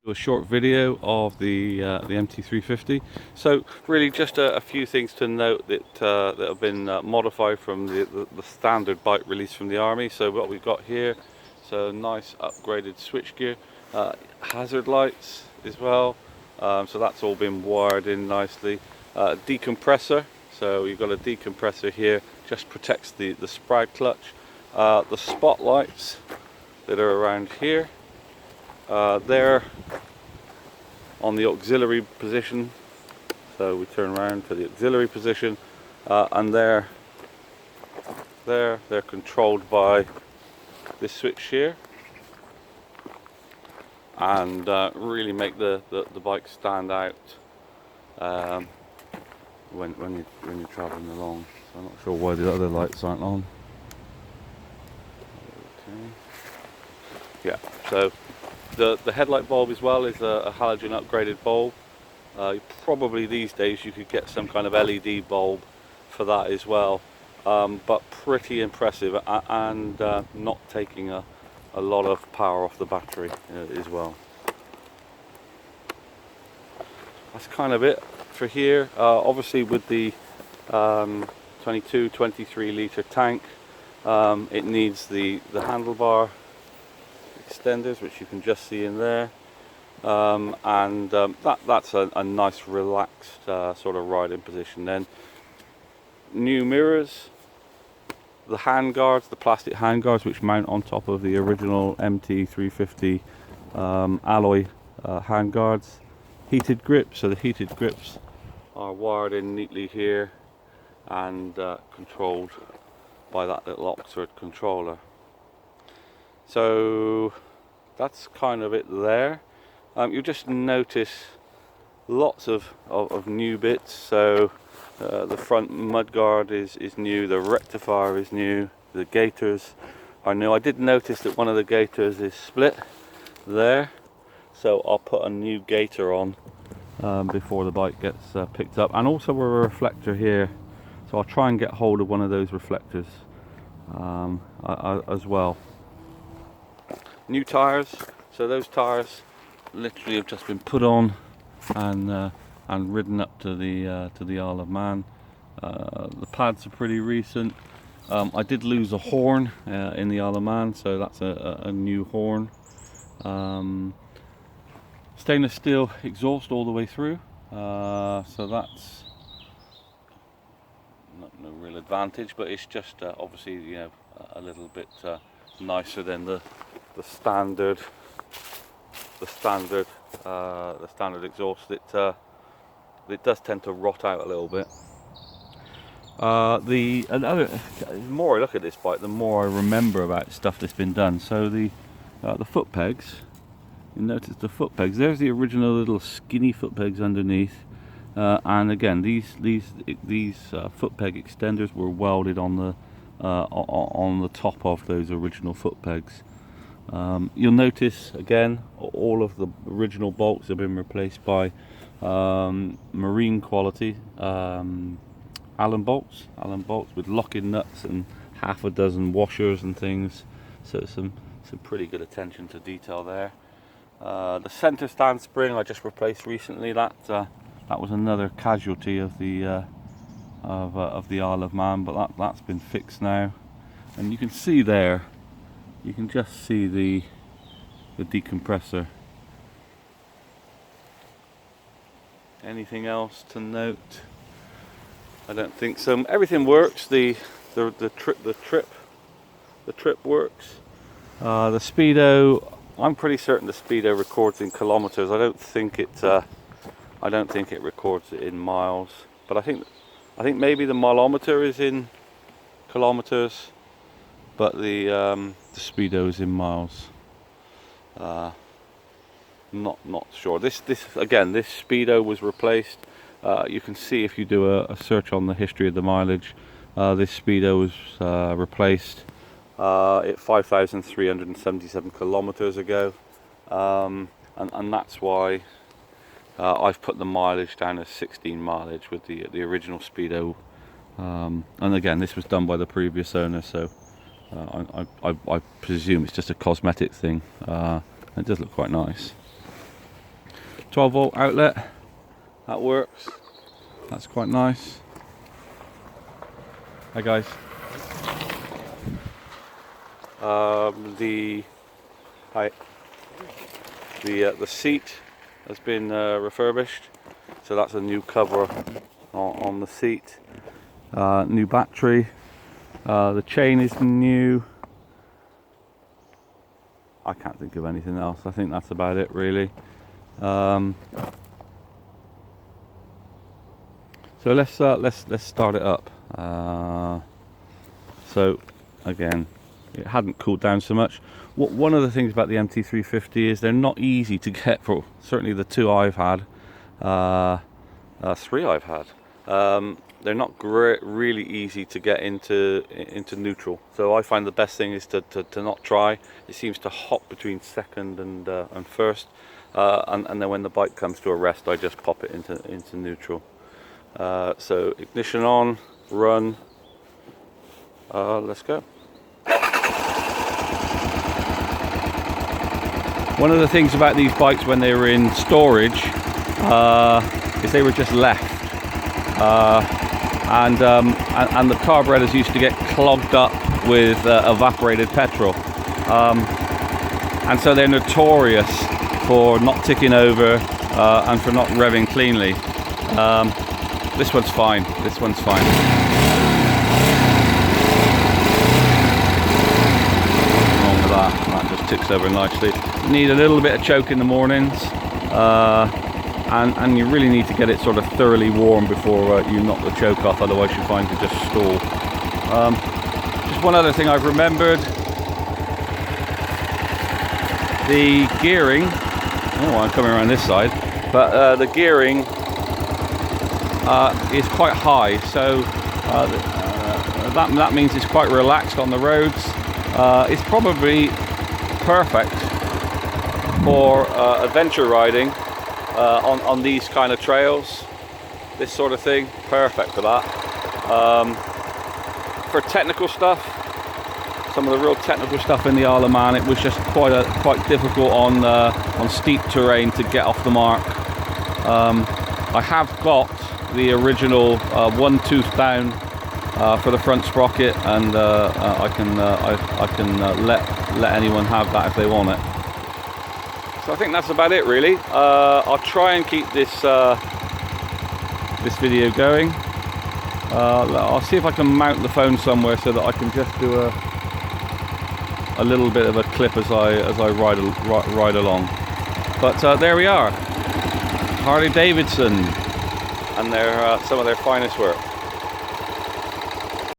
A short video of the MT350. So really just a few things to note that have been modified from the standard bike release from the army. So what we've got here, so nice upgraded switchgear, hazard lights as well, so that's all been wired in nicely. Decompressor, so you've got a decompressor here, just protects the sprag clutch. The spotlights that are around here, they're on the auxiliary position, so we turn around to the auxiliary position, and they're controlled by this switch here, and really make the bike stand out when you're traveling along. So I'm not sure why the other lights aren't on. Okay. Yeah, so the headlight bulb as well is a halogen upgraded bulb. Probably these days you could get some kind of LED bulb for that as well, but pretty impressive, and not taking a lot of power off the battery as well. That's kind of it for here. Obviously with the 23 litre tank, it needs the handlebar extenders, which you can just see in there, that's a nice relaxed sort of riding position. Then new mirrors, the hand guards, the plastic hand guards which mount on top of the original MT350 alloy hand guards. Heated grips, so the heated grips are wired in neatly here and controlled by that little Oxford controller. So that's kind of it there. You'll just notice lots of new bits. So the front mudguard is new, the rectifier is new, the gaiters are new. I did notice that one of the gaiters is split there, so I'll put a new gaiter on before the bike gets picked up. And also a reflector here, so I'll try and get hold of one of those reflectors as well. New tyres, so those tyres literally have just been put on and ridden up to the Isle of Man. The pads are pretty recent. I did lose a horn in the Isle of Man, so that's a new horn. Stainless steel exhaust all the way through, so that's no real advantage, but it's just obviously a little bit nicer than the standard exhaust. It does tend to rot out a little bit. The more I look at this bike, the more I remember about stuff that's been done. So the foot pegs, you notice the foot pegs. There's the original little skinny foot pegs underneath, and again these foot peg extenders were welded on the top of those original foot pegs. You'll notice again all of the original bolts have been replaced by marine quality Allen bolts with lock-in nuts and half a dozen washers and things. So some pretty good attention to detail there. The center stand spring I just replaced recently. That was another casualty of the Isle of Man, but that's been fixed now, and you can see there. You can just see the decompressor. Anything else to note? I don't think so. Everything works. The trip works. The speedo, I'm pretty certain the speedo records in kilometers. I don't think it records it in miles. But I think maybe the mileometer is in kilometers, but the speedo is in miles. Not sure. This speedo was replaced. You can see if you do a search on the history of the mileage, this speedo was replaced at 5,377 kilometers ago, and that's why I've put the mileage down as 16 mileage with the original speedo. And again, this was done by the previous owner, so I presume it's just a cosmetic thing. It does look quite nice. 12-volt outlet. That works. That's quite nice. Hi guys. The seat has been refurbished, so that's a new cover on the seat. New battery. The chain is new. I can't think of anything else. I think that's about it really. So let's start it up. So again, it hadn't cooled down so much. One of the things about the MT350 is they're not easy to get, for certainly the two I've had, three I've had. They're not really easy to get into neutral. So I find the best thing is to not try. It seems to hop between second and first, and then when the bike comes to a rest, I just pop it into neutral. So ignition on, run. Let's go. One of the things about these bikes when they were in storage is they were just left, and the carburetors used to get clogged up with evaporated petrol, and so they're notorious for not ticking over and for not revving cleanly. This one's fine. This one's fine. That just ticks over nicely. You need a little bit of choke in the mornings, and you really need to get it sort of thoroughly warm before you knock the choke off, otherwise you find you just stall. Just one other thing I've remembered: the gearing. Oh, I'm coming around this side, but the gearing is quite high, so that means it's quite relaxed on the roads. It's probably perfect for adventure riding on these kind of trails, this sort of thing. Perfect for that. For technical stuff, some of the real technical stuff in the Isle of Man, it was just quite difficult on steep terrain to get off the mark. I have got the original one tooth down for the front sprocket, and I can let anyone have that if they want it. So I think that's about it really. I'll try and keep this video going. I'll see if I can mount the phone somewhere so that I can just do a little bit of a clip as I ride along. But there we are, Harley Davidson, and some of their finest work.